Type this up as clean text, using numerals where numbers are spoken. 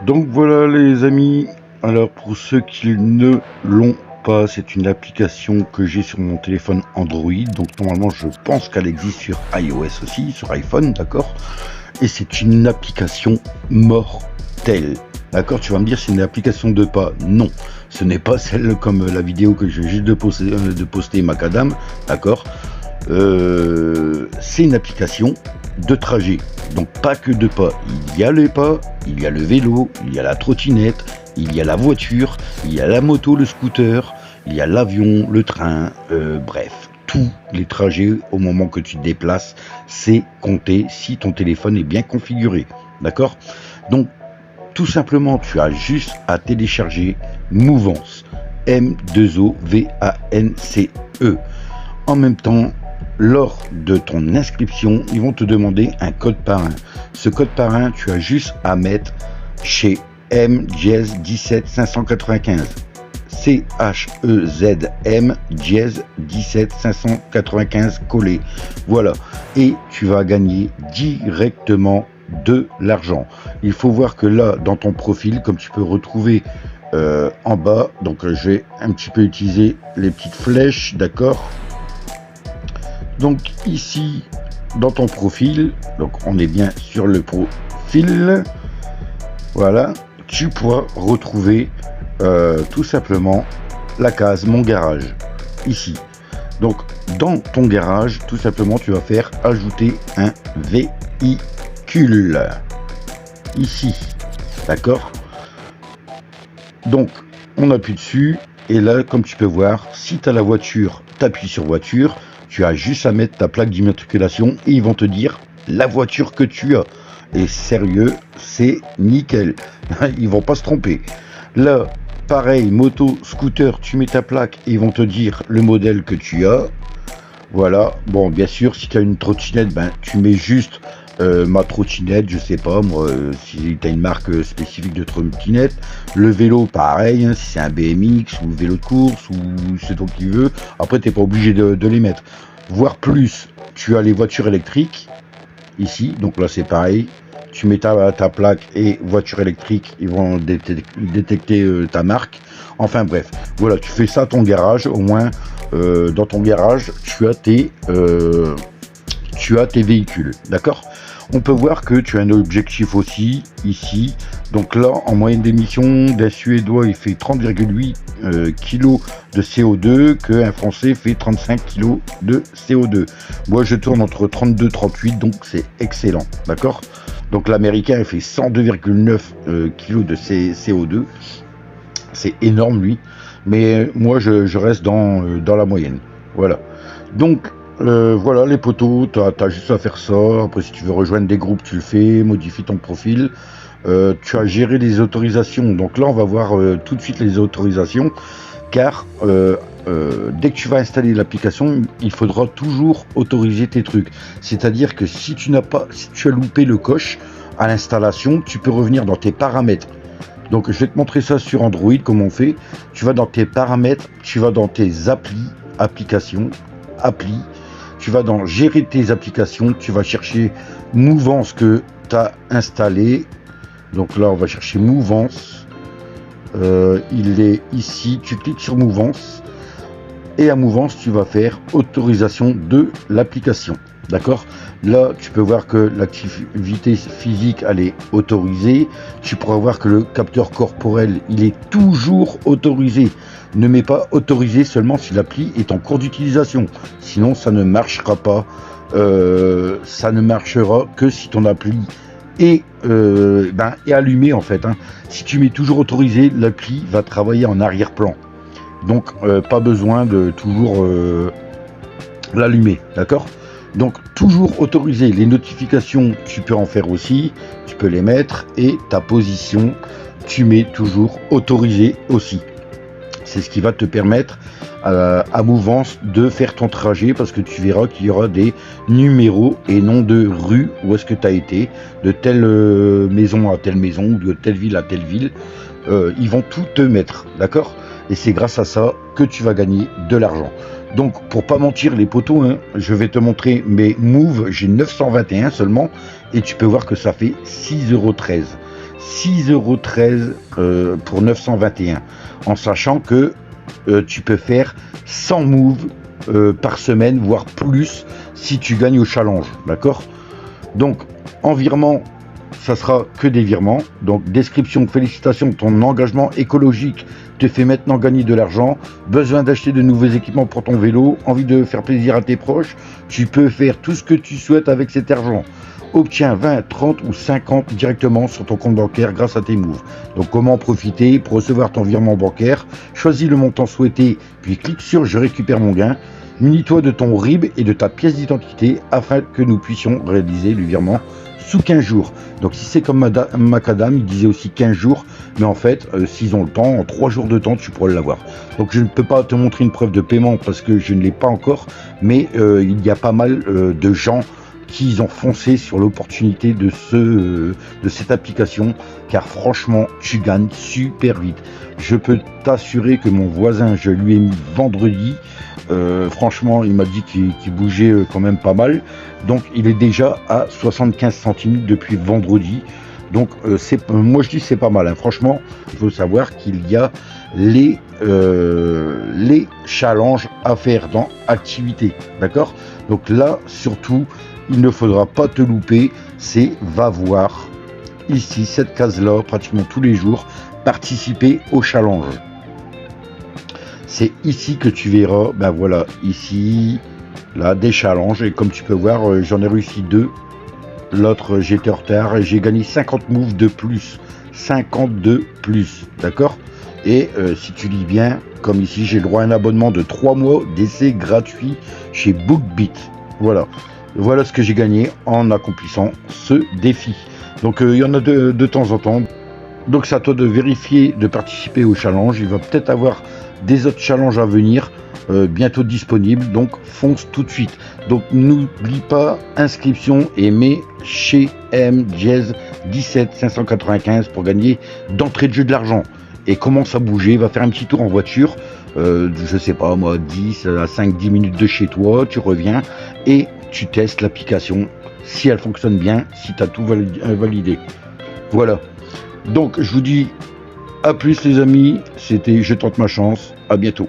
Donc voilà les amis, alors pour ceux qui ne l'ont pas, c'est une application que j'ai sur mon téléphone Android, donc normalement je pense qu'elle existe sur iOS aussi, sur iPhone, d'accord. Et c'est une application mortelle, d'accord. Tu vas me dire c'est une application de pas, non, ce n'est pas celle comme la vidéo que je viens juste de poster Macadam, d'accord. C'est une application de trajet, donc pas que de pas. Il y a les pas, il y a le vélo, il y a la trottinette, il y a la voiture, il y a la moto, le scooter, il y a l'avion, le train, bref, tous les trajets au moment que tu te déplaces, c'est compté si ton téléphone est bien configuré, d'accord. Donc tout simplement, tu as juste à télécharger Mouvance, M2OVANCE. En même temps, lors de ton inscription, ils vont te demander un code parrain. Ce code parrain, tu as juste à mettre chez MJazz 17595. CHEZM Jazz 17595 collé. Voilà. Et tu vas gagner directement de l'argent. Il faut voir que là, dans ton profil, comme tu peux retrouver en bas, donc je vais un petit peu utiliser les petites flèches, d'accord. Donc ici, dans ton profil, donc on est bien sur le profil, voilà, tu pourras retrouver tout simplement la case Mon garage, ici. Donc dans ton garage, tout simplement, tu vas faire ajouter un véhicule, ici, d'accord. Donc on appuie dessus, et là, comme tu peux voir, si tu as la voiture, tu appuies sur voiture. Tu as juste à mettre ta plaque d'immatriculation et ils vont te dire la voiture que tu as. Et sérieux, c'est nickel. Ils vont pas se tromper. Là, pareil, moto, scooter, tu mets ta plaque et ils vont te dire le modèle que tu as. Voilà. Bon, bien sûr, si tu as une trottinette, ben, tu mets juste ma trottinette, je sais pas moi, si tu as une marque spécifique de trottinette. Le vélo, pareil, hein, si c'est un BMX ou vélo de course ou c'est toi qui veux. Après, t'es pas obligé de les mettre. Voire plus, tu as les voitures électriques ici, donc là c'est pareil. Tu mets ta plaque et voiture électrique, ils vont détecter ta marque. Enfin bref, voilà, tu fais ça à ton garage, au moins dans ton garage, tu as tes véhicules, d'accord. On peut voir que tu as un objectif aussi ici. Donc là, en moyenne d'émission d'un Suédois, il fait 30,8 kg de CO2, qu'un Français fait 35 kg de CO2. Moi, je tourne entre 32 et 38, donc c'est excellent, d'accord. Donc l'Américain, il fait 102,9 kg de CO2. C'est énorme, lui. Mais moi, je reste dans la moyenne. Voilà. Donc, voilà les potos, t'as juste à faire ça. Après, si tu veux rejoindre des groupes, tu le fais, modifie ton profil. Tu as géré les autorisations. Donc là, on va voir tout de suite les autorisations, car dès que tu vas installer l'application, il faudra toujours autoriser tes trucs. C'est-à-dire que si tu as loupé le coche à l'installation, tu peux revenir dans tes paramètres. Donc je vais te montrer ça sur Android, comment on fait. Tu vas dans tes paramètres, tu vas dans tes applications, tu vas dans gérer tes applications, tu vas chercher Mouvance que tu as installé. Donc là on va chercher Mouvance, il est ici, tu cliques sur Mouvance et à Mouvance tu vas faire autorisation de l'application, d'accord. Là tu peux voir que l'activité physique elle est autorisée, tu pourras voir que le capteur corporel il est toujours autorisé. Ne mets pas autorisé seulement si l'appli est en cours d'utilisation, sinon ça ne marchera pas. Ça ne marchera que si ton appli est allumé en fait, hein. Si tu mets toujours autorisé, l'appli va travailler en arrière-plan, donc pas besoin de toujours l'allumer, d'accord. Donc toujours autoriser. Les notifications tu peux en faire aussi, tu peux les mettre, et ta position tu mets toujours autorisé aussi. C'est ce qui va te permettre à Mouvance de faire ton trajet, parce que tu verras qu'il y aura des numéros et non de rue où est-ce que tu as été, de telle maison à telle maison, ou de telle ville à telle ville. Ils vont tout te mettre, d'accord. Et c'est grâce à ça que tu vas gagner de l'argent. Donc pour pas mentir les potos, hein, je vais te montrer mes moves, j'ai 921 seulement, et tu peux voir que ça fait 6,13 €. 6,13 € pour 921, en sachant que tu peux faire 100 moves par semaine, voire plus, si tu gagnes au challenge, d'accord? Donc en virement, ça sera que des virements. Donc description: félicitations, ton engagement écologique te fait maintenant gagner de l'argent. Besoin d'acheter de nouveaux équipements pour ton vélo, envie de faire plaisir à tes proches, tu peux faire tout ce que tu souhaites avec cet argent. Obtiens 20, 30 ou 50 directement sur ton compte bancaire grâce à tes moves. Donc comment en profiter? Pour recevoir ton virement bancaire, choisis le montant souhaité, puis clique sur je récupère mon gain. Munis-toi de ton RIB et de ta pièce d'identité afin que nous puissions réaliser le virement sous 15 jours. Donc si c'est comme Macadam, il disait aussi 15 jours, mais en fait, s'ils ont le temps, en 3 jours de temps, tu pourras l'avoir. Donc je ne peux pas te montrer une preuve de paiement parce que je ne l'ai pas encore, mais il y a pas mal de gens qui ont foncé sur l'opportunité de cette application, car franchement, tu gagnes super vite. Je peux t'assurer que mon voisin, je lui ai mis vendredi, franchement, il m'a dit qu'il bougeait quand même pas mal. Donc, il est déjà à 75 centimes depuis vendredi. Donc, moi je dis c'est pas mal. Hein. Franchement, il faut savoir qu'il y a les challenges à faire dans activité. D'accord? Donc là, surtout, il ne faudra pas te louper. C'est va voir ici, cette case-là, pratiquement tous les jours, participer au challenge. C'est ici que tu verras, ben voilà, ici, là, des challenges. Et comme tu peux voir, j'en ai réussi 2. L'autre, j'étais en retard et j'ai gagné 50 moves de plus. 50 de plus, d'accord? Et si tu lis bien, comme ici, j'ai le droit à un abonnement de 3 mois d'essai gratuit chez BookBeat. Voilà. Voilà ce que j'ai gagné en accomplissant ce défi. Donc il y en a de temps en temps. Donc c'est à toi de vérifier, de participer au challenge. Il va peut-être avoir des autres challenges à venir, bientôt disponibles. Donc fonce tout de suite. Donc n'oublie pas, inscription et mets chez MJazz 17 595 pour gagner d'entrée de jeu de l'argent. Et commence à bouger, va faire un petit tour en voiture, je sais pas moi, 10 à 5-10 minutes de chez toi, tu reviens et tu testes l'application, si elle fonctionne bien, si tu as tout validé. Voilà. Donc je vous dis à plus les amis, c'était Je tente ma chance, à bientôt.